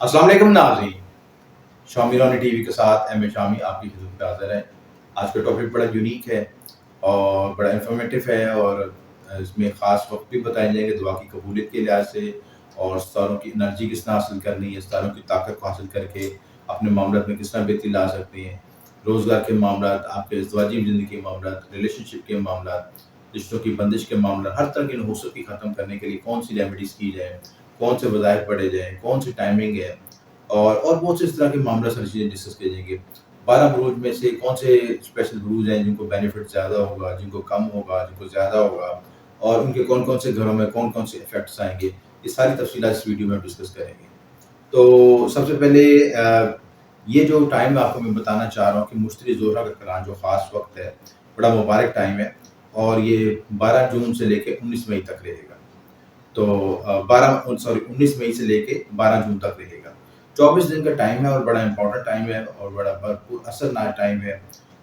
السلام علیکم ناظرین، شامی رانی ٹی وی کے ساتھ ایم اے شامی آپ کی خدمت میں حاضر ہے۔ آج کا ٹاپک بڑا یونیک ہے اور بڑا انفارمیٹیو ہے، اور اس میں خاص وقت بھی بتائے جائیں گے دعا کی قبولیت کے لحاظ سے، اور ستاروں کی انرجی کس طرح حاصل کرنی ہے، ستاروں کی طاقت کو حاصل کر کے اپنے معاملات میں کس طرح بہتری لا سکتے ہیں، روزگار کے معاملات، آپ کے ازدواجی زندگی کے معاملات، ریلیشن شپ کے معاملات، رشتوں کی بندش کے معاملات، ہر طرح کی نحوست کی ختم کرنے کے لیے کون سی ریمیڈیز کی جائیں، کون سے وظائف پڑھے جائیں، کون سی ٹائمنگ ہے، اور بہت سے اس طرح کے معاملات ساری چیزیں ڈسکس کیے جائیں گے۔ 12 بروج میں سے کون سے اسپیشل بروج ہیں جن کو بینیفٹ زیادہ ہوگا، جن کو کم ہوگا، جن کو زیادہ ہوگا، اور ان کے کون کون سے گھروں میں کون کون سے افیکٹس آئیں گے، یہ ساری تفصیلات اس ویڈیو میں ڈسکس کریں گے۔ تو سب سے پہلے یہ جو ٹائم آپ کو میں بتانا چاہ رہا ہوں کہ مشتری زہرہ کا کلان جو خاص وقت ہے، بڑا مبارک ٹائم ہے، اور یہ 12 جون سے لے کے 19 مئی تک رہے گا۔ تو 19 مئی سے لے کے 12 جون تک رہے گا۔ 24 دن کا ٹائم ہے اور بڑا امپورٹنٹ ٹائم ہے اور بڑا بھرپور اثرناک ٹائم ہے،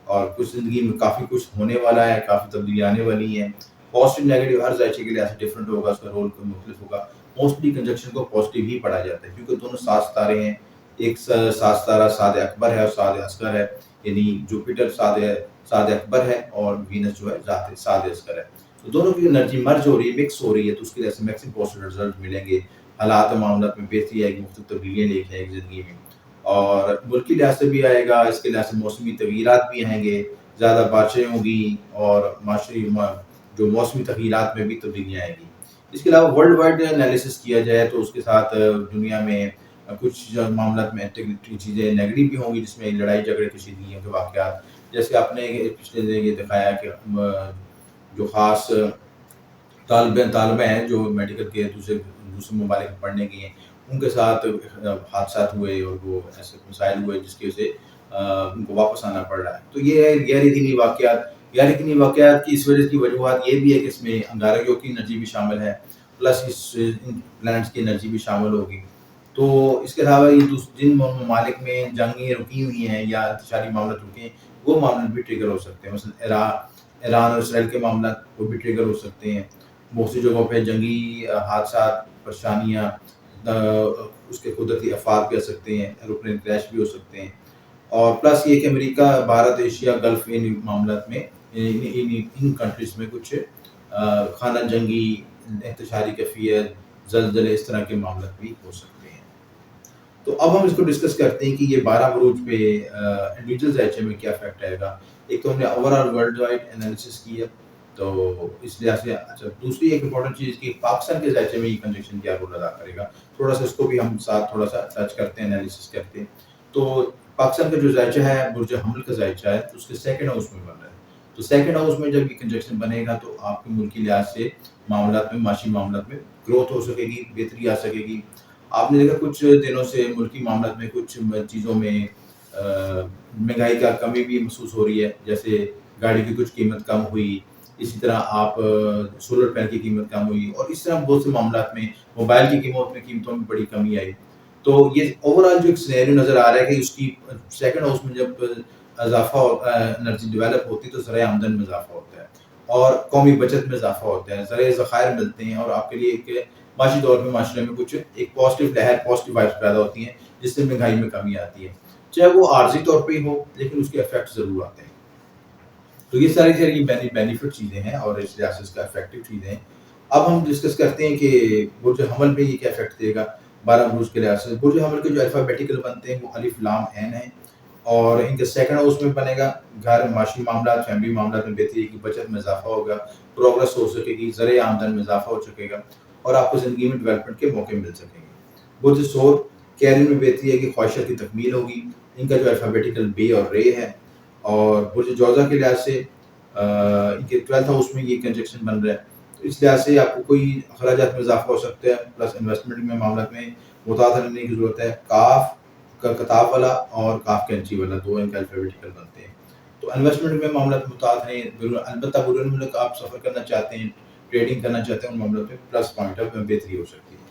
اور کچھ زندگی میں کافی کچھ ہونے والا ہے، کافی تبدیلی آنے والی ہیں۔ پازیٹیو نیگیٹو ہر ذائچے کے لحاظ سے ڈفرینٹ ہوگا، اس کا رول مختلف ہوگا۔ موسٹلی کنجنکشن کو پازیٹیو ہی پڑھا جاتا ہے کیونکہ دونوں سات ستارے ہیں۔ ایک سات ستارہ سعد اکبر ہے اور سعد اصغر ہے، یعنی جوپیٹر سعد اکبر ہے اور وینس جو ہے سعد اصغر ہے۔ تو دونوں کی انرجی مرج ہو رہی ہے، مکس ہو رہی ہے، تو اس کی وجہ سے میکسیمم پازیٹیو رزلٹ ملیں گے، حالات و معاملات میں بہتری آئے گی، مختلف تبدیلیاں لے کے آئے گی زندگی میں، اور ملکی لحاظ سے بھی آئے گا، اس کے لحاظ سے موسمی تغیرات بھی آئیں گے، زیادہ بارشیں ہوں گی، اور معاشری جو موسمی تغیرات میں بھی تبدیلیاں آئیں گی۔ اس کے علاوہ ورلڈ وائڈ انالیسس کیا جائے تو اس کے ساتھ دنیا میں کچھ معاملات میں چیزیں نیگیٹو بھی ہوں گی، جس میں لڑائی جھگڑے کشیدگیوں کے واقعات، جیسے آپ نے پچھلے دن یہ دکھایا کہ جو خاص طالبہ ہیں جو میڈیکل کے دوسرے ممالک میں پڑھنے گئی ہیں، ان کے ساتھ حادثات ہوئے اور وہ ایسے مسائل ہوئے جس کی وجہ سے ان کو واپس آنا پڑ رہا ہے۔ تو یہ ہے غیر یقینی واقعات کی اس وجہ کی وجوہات یہ بھی ہے کہ اس میں انگاروں کی انرجی بھی شامل ہے، پلس ان پلانٹس کی انرجی بھی شامل ہوگی۔ تو اس کے علاوہ یہ جن ممالک میں جنگیں رکی ہوئی ہیں یا انتشاری معاملات رکے ہیں، وہ معاملات بھی ٹریگر ہو سکتے ہیں، مثلا ایران اور اسرائیل کے معاملات وہ بھی ٹریگر ہو سکتے ہیں۔ بہت سی جگہوں پہ جنگی حادثات، پریشانیاں، اس کے قدرتی آفات بھی آ سکتے ہیں، ایروپلین کریش بھی ہو سکتے ہیں، اور پلس یہ کہ امریکہ، بھارت، ایشیا، گلف، ان معاملات میں ان کنٹریز میں کچھ خانہ جنگی، انتشاری کیفیت، زلزلے، اس طرح کے معاملات بھی ہو سکتے ہیں۔ تو اب ہم اس کو ڈسکس کرتے ہیں کہ یہ 12 بروج پہ انڈیویجول ذائچے میں کیا افیکٹ آئے گا۔ ایک تو ہم نے overall worldwide analysis کی ہے، تو اس لحاظ سے اچھا دوسری ایک امپورٹنٹ چیز کہ پاکستان کے ذائچے میں یہ کنجنکشن کیا رول ادا کرے گا، تھوڑا سا اس کو بھی ہم ساتھ تھوڑا سا ٹچ کرتے ہیں، انالیسس کرتے ہیں۔ تو پاکستان کا جو ذائچہ ہے، برج حمل کا ذائچہ ہے، تو اس کے سیکنڈ ہاؤس میں بن رہا ہے۔ تو سیکنڈ ہاؤس میں جب یہ کنجنکشن بنے گا تو آپ کے ملکی لحاظ سے معاملات میں، معاشی معاملات میں گروتھ ہو سکے گی، بہتری آ سکے گی۔ آپ نے دیکھا کچھ دنوں سے ملکی معاملات میں کچھ چیزوں میں مہنگائی کا کمی بھی محسوس ہو رہی ہے، جیسے گاڑی کی کچھ قیمت کم ہوئی، اسی طرح آپ سولر پینل کی قیمت کم ہوئی، اور اس طرح بہت سے معاملات میں موبائل کی قیمتوں میں بڑی کمی آئی۔ تو یہ اوور آل جو ایک سینیریو نظر آ رہا ہے کہ اس کی سیکنڈ ہاؤس میں جب اضافہ انرجی ڈیولپ ہوتی ہے تو ذرائع آمدن میں اضافہ ہوتا ہے اور قومی بچت میں اضافہ ہوتا ہے، ذرائع ذخائر ملتے ہیں، اور آپ کے لیے ایک معاشی طور پہ معاشرے میں کچھ ایک پازیٹیو لہر، پازیٹیو وائبس پیدا ہوتی ہیں، جس سے مہنگائی میں کمی آتی ہے، چاہے وہ عارضی طور پہ ہی ہو، لیکن اس کے افیکٹ ضرور آتے ہیں۔ تو یہ ساری بینیفٹ چیزیں ہیں اور اس لحاظ سے اس کا افیکٹو چیزیں ہیں۔ اب ہم ڈسکس کرتے ہیں کہ برج حمل پہ یہ کیا افیکٹ دے گا 12 بروج کے لحاظ سے۔ برج حمل کے جو الفابیٹیکل بنتے ہیں وہ الف لام عین ہیں، اور ان کے سیکنڈ ہاؤس میں بنے گا گھر، معاشی معاملات، فیملی معاملات میں بہتری کی، بچت میں اضافہ ہوگا، پروگرس ہو سکے گی، ذرائع آمدن میں اضافہ ہو سکے گا، اور آپ کو زندگی میں ڈیولپمنٹ کے موقع مل سکیں گے۔ برج ثور کیریئر میں بہتری ہے کہ خواہشات کی تکمیل ہوگی، ان کا جو الفابیٹیکل بے اور رے ہے۔ اور برج جوزہ کے لحاظ سے ان کے 12th ہاؤس میں یہ کنجنکشن بن رہا ہے، تو اس لحاظ سے آپ کو کوئی اخراجات میں اضافہ ہو سکتا ہے، پلس انویسٹمنٹ میں معاملات میں محتاط رہنے کی ضرورت ہے۔ کاف کا کتاب والا اور کاف کینچی والا دو ان کا الفابیٹیکل بنتے ہیں، تو انویسٹمنٹ میں معاملات محتاط رہیں، البتہ بیرون ملک آپ سفر کرنا چاہتے ہیں، ٹریڈنگ کرنا چاہتے ہیں، ان معاملات میں پلس پوائنٹ ہے، بہتری ہو سکتی ہے۔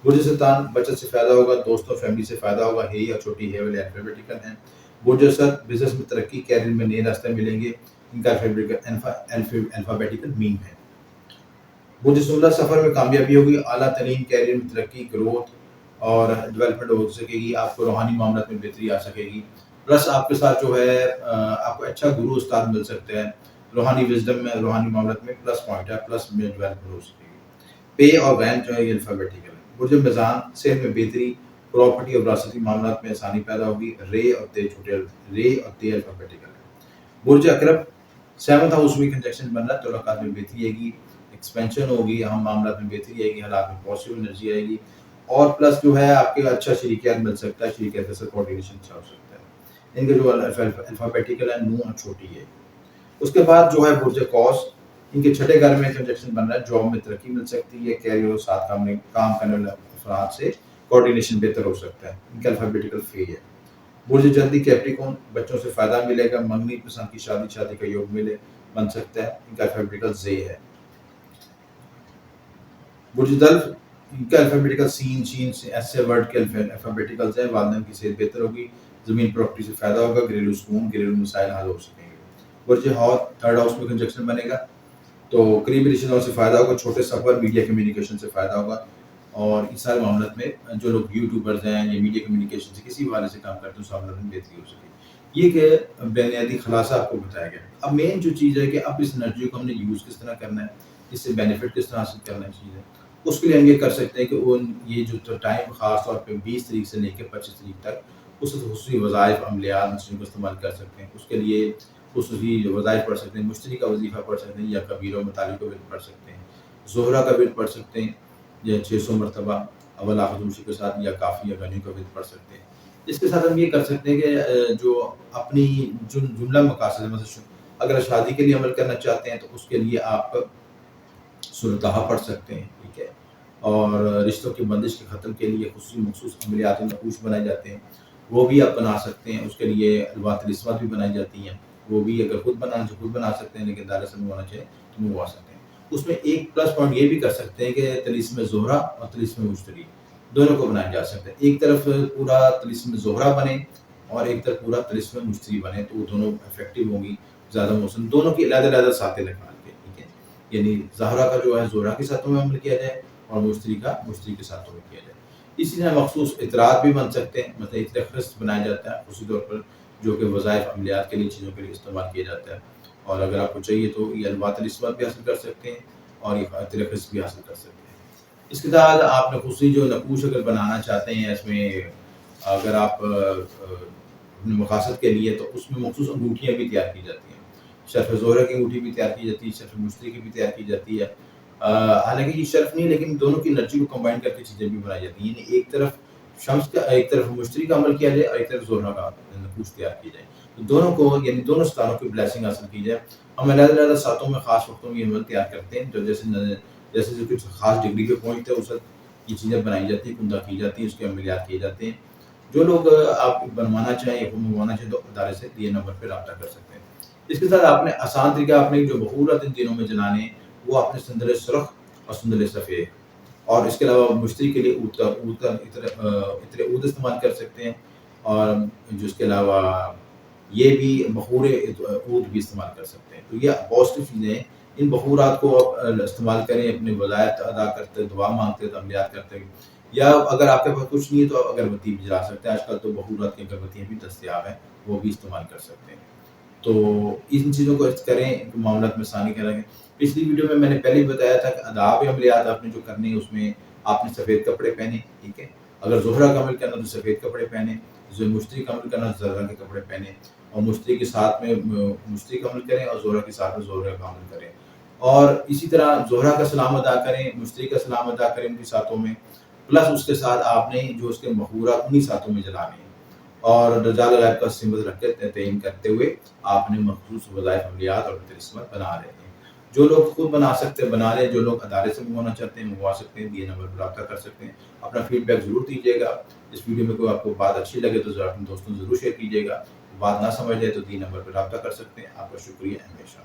برج سرطان بچت سے فائدہ ہوگا، دوستوں فیملی سے فائدہ ہوگا، ہے یا چھوٹی ہے والے الفابیٹیکل ہیں۔ برج اسد بزنس میں ترقی، کیریئر میں نئے راستے ملیں گے، ان کا الفابیٹیکل مین ہے۔ برج زمرہ سفر میں کامیابی ہوگی، اعلیٰ ترین کیریئر میں ترقی، گروتھ، اور ڈیولپمنٹ ہو سکے گی، آپ کو روحانی معاملات میں بہتری آ سکے گی، پلس آپ کے ساتھ جو ہے آپ کو اچھا گرو استاد مل سکتے ہیں روحانی وزڈم میں، روحانی معاملات میں پلس پوائنٹ ہے، پلس میں ڈیولپمنٹ ہو سکے گی۔ پے اور رینٹ جو ہے یہ الفابیٹیکل ہے۔ برج میزان صحت میں بہتری، پراپرٹی اور وراثتی معاملات میں آسانی پیدا ہوگی، رے اور تے الفابیٹیکل ہے۔ برج اکرب 7th ہاؤس میں کنجکشن بن رہا ہے، تعلقات میں بہتری آئے گی، ایکسپینشن ہوگی، اہم معاملات میں بہتری آئے گی، حالات میں پازیٹیو انرجی آئے گی، اور پلس جو ہے آپ کے اچھا شریکیات مل سکتا ہے، شریکیات کے ساتھ کوآرڈینیشن اچھا ہو سکتا ہے۔ ان کا جو الفابیٹیکل ہے نون اور چھوٹی ہے۔ اس کے بعد جو ہے برج قوس، ان کے چھٹے گھر میں کنجکشن بن رہا ہے، جاب میں ترقی مل سکتی ہے، کیریئر اور ساتھ کام کرنے والے افراد سے کوآرڈینیشن بہتر ہو سکتا ہے۔ ان کا الفابیٹیکل فے ہے۔ برج جلدی کیپریکون، بچوں سے فائدہ ملے گا، منگنی پسند کی شادی کا یوگ بن سکتا ہے، ان کا الفابیٹیکل زے ہے۔ برج دلف، ان کا الفابیٹیکل سین شین ایس سے ورڈ کے الفابیٹیکل ہے، والدین کی صحت بہتر ہوگی، زمین پراپرٹی سے فائدہ ہوگا، گھریلو سکون، گھریلو مسائل حل ہو سکیں گے۔ برج ہاتھ 3rd ہاؤس میں کنجکشن بنے گا تو قریبی رشتہ داروں سے فائدہ ہوگا، چھوٹے سفر، میڈیا کمیونیکیشن سے فائدہ ہوگا، اور اس سارے معاملات میں جو لوگ یوٹیوبرز ہیں یا میڈیا کمیونیکیشن سے کسی حوالے سے کام کرتے ہیں اس معاملات میں بہتری ہو سکے۔ یہ کہ بنیادی خلاصہ آپ کو بتایا گیا۔ اب مین جو چیز ہے کہ اب اس انرجی کو ہم نے یوز کس طرح کرنا ہے، اس سے بینیفٹ کس طرح حاصل کرنا ہے چیز ہے، اس کے لیے ہم یہ کر سکتے ہیں کہ یہ جو ٹائم خاص طور پہ 20 تاریخ سے لے کے 25 تاریخ تک اس خصوصی وظائف عملیات ان چیزوں کو استعمال کر سکتے ہیں۔ اس کے لیے خصوصی وظائف پڑھ سکتے ہیں، مشتری کا وظیفہ پڑھ سکتے ہیں، یا کبیر و متعلق کا ورد پڑھ سکتے ہیں، زہرہ کا ورد پڑھ سکتے ہیں، یا 600 مرتبہ اول آخر دوسری کے ساتھ، یا کافی یا غنی کا ورد پڑھ سکتے ہیں۔ اس کے ساتھ ہم یہ کر سکتے ہیں کہ جو اپنی جملہ مقاصد ہے، مثلا اگر شادی کے لیے عمل کرنا چاہتے ہیں تو اس کے لیے آپ صلح پڑھ سکتے ہیں، ٹھیک ہے، اور رشتوں کی بندش کے ختم کے لیے خصوصی مخصوص عملیات نقوش بنائے جاتے ہیں، وہ بھی آپ بنا سکتے ہیں۔ اس کے لیے الوات الاسمات بھی بنائی جاتی ہیں، وہ بھی اگر خود بنانا چاہے خود بنا سکتے ہیں، لیکن دائرہ سے منگوانا چاہے تو منگوا سکتے ہیں۔ اس میں ایک پلس پوائنٹ یہ بھی کر سکتے ہیں کہ طلسم زہرہ اور طلسم مشتری دونوں کو بنایا جا سکتا ہے، ایک طرف پورا طلسم زہرہ بنے اور ایک طرف پورا طلسم مشتری بنے، تو وہ دونوں افیکٹو ہوں گی، زیادہ موسم دونوں کی علیحدہ ساتیں نکال کے، ٹھیک ہے، یعنی زہرہ کا جو ہے زہرہ کے ساتھوں میں عمل کیا جائے اور مشتری کا مشتری کے ساتھوں میں کیا جائے۔ اسی طرح مخصوص اطلاعات بھی بن سکتے ہیں، مثلا اطلاع خست بنایا جاتا ہے خصوصی طور پر جو کہ وظائف عملیات کے لیے چیزوں کے لیے استعمال کیا جاتا ہے، اور اگر آپ کو چاہیے تو یہ الوات الاسمات بھی حاصل کر سکتے ہیں اور یہ اطلاع خست بھی حاصل کر سکتے ہیں۔ اس کے ساتھ آپ نے خصوصی جو نقوش اگر بنانا چاہتے ہیں، اس میں اگر آپ اپنے مقاصد کے لیے، تو اس میں مخصوص انگوٹھیاں بھی تیار کی جاتی ہیں، شرف زہرہ کی انگوٹھی بھی تیار کی جاتی ہے، شرف مشتری کی بھی تیار کی جاتی ہے، حالانکہ یہ شرف نہیں، لیکن دونوں کی انرجی کو کمبائن کر کے چیزیں بھی بنائی جاتی ہیں، یعنی ایک طرف شمس کا، ایک طرف مشتری کا عمل کیا جائے اور ایک طرف زہرہ کا نقوش تیار کی جائے، تو دونوں کو، یعنی دونوں ستاروں کی بلیسنگ حاصل کی جائے۔ ہم علیحدہ ساتوں میں خاص وقتوں میں یہ عمل تیار کرتے ہیں، جو جیسے جو کچھ خاص ڈگری پہ پہنچتے ہیں اس وقت یہ چیزیں بنائی جاتی ہیں، کندہ کی جاتی ہیں، اس کے عملیات کیے جاتے ہیں۔ جو لوگ آپ بنوانا چاہیں یا منگوانا چاہیں تو ادارے سے دیے نمبر پہ رابطہ کر سکتے ہیں۔ اس کے ساتھ آپ نے آسان طریقہ، آپ نے جو بخورات ان دنوں میں جلانے ہیں وہ آپ نے سندر سرخ اور سندر سفید، اور اس کے علاوہ مشتری کے لیے عطر عود استعمال کر سکتے ہیں، اور جو اس کے علاوہ یہ بھی بخور عود بھی استعمال کر سکتے ہیں۔ تو یہ پازیٹیو چیزیں ہیں، ان بخورات کو آپ استعمال کریں، اپنے وظائف ادا کرتے، دعا مانگتے، عملیات کرتے، یا اگر آپ کے پاس کچھ نہیں ہے تو اگربتی بھی جلا سکتے ہیں، آج کل تو بخورات کی اگربتیاں بھی دستیاب ہیں، وہ بھی استعمال کر سکتے ہیں۔ تو ان چیزوں کو کریں، معاملات میں آسانی کریں۔ پچھلی ویڈیو میں نے پہلے ہی بتایا تھا کہ آداب عملیات آپ نے جو کرنے ہیں اس میں آپ نے سفید کپڑے پہنے، ٹھیک ہے، اگر زہرہ کا عمل کرنا تو سفید کپڑے پہنے، جو مشتری کا عمل کرنا زہرہ کے کپڑے پہنے، اور مشتری کے ساتھ میں مشتری کا عمل کریں اور زہرہ کے ساتھ میں زہرہ کا عمل کریں، اور اسی طرح زہرہ کا سلام ادا کریں، مشتری کا سلام ادا کریں ان کی ساتھوں میں، پلس اس کے ساتھ آپ نے جو اس کے مخورات انہی ساتھوں میں جلانے ہیں، اور رجال غیب کا سمبل رکھ کے تعین کرتے ہوئے آپ نے مخصوص وظائف عملیات اور طلسمات بنا رہے ہیں۔ جو لوگ خود بنا سکتے ہیں بنا لیں، جو لوگ ادارے سے منگوانا چاہتے ہیں منگوا سکتے ہیں، دیے نمبر پر رابطہ کر سکتے ہیں۔ اپنا فیڈ بیک ضرور دیجیے گا، اس ویڈیو میں کوئی آپ کو بات اچھی لگے تو ضرور اپنے دوستوں ضرور شیئر کیجیے گا، بات نہ سمجھ لے تو دیے نمبر پر رابطہ کر سکتے ہیں۔ آپ کا شکریہ ہمیشہ۔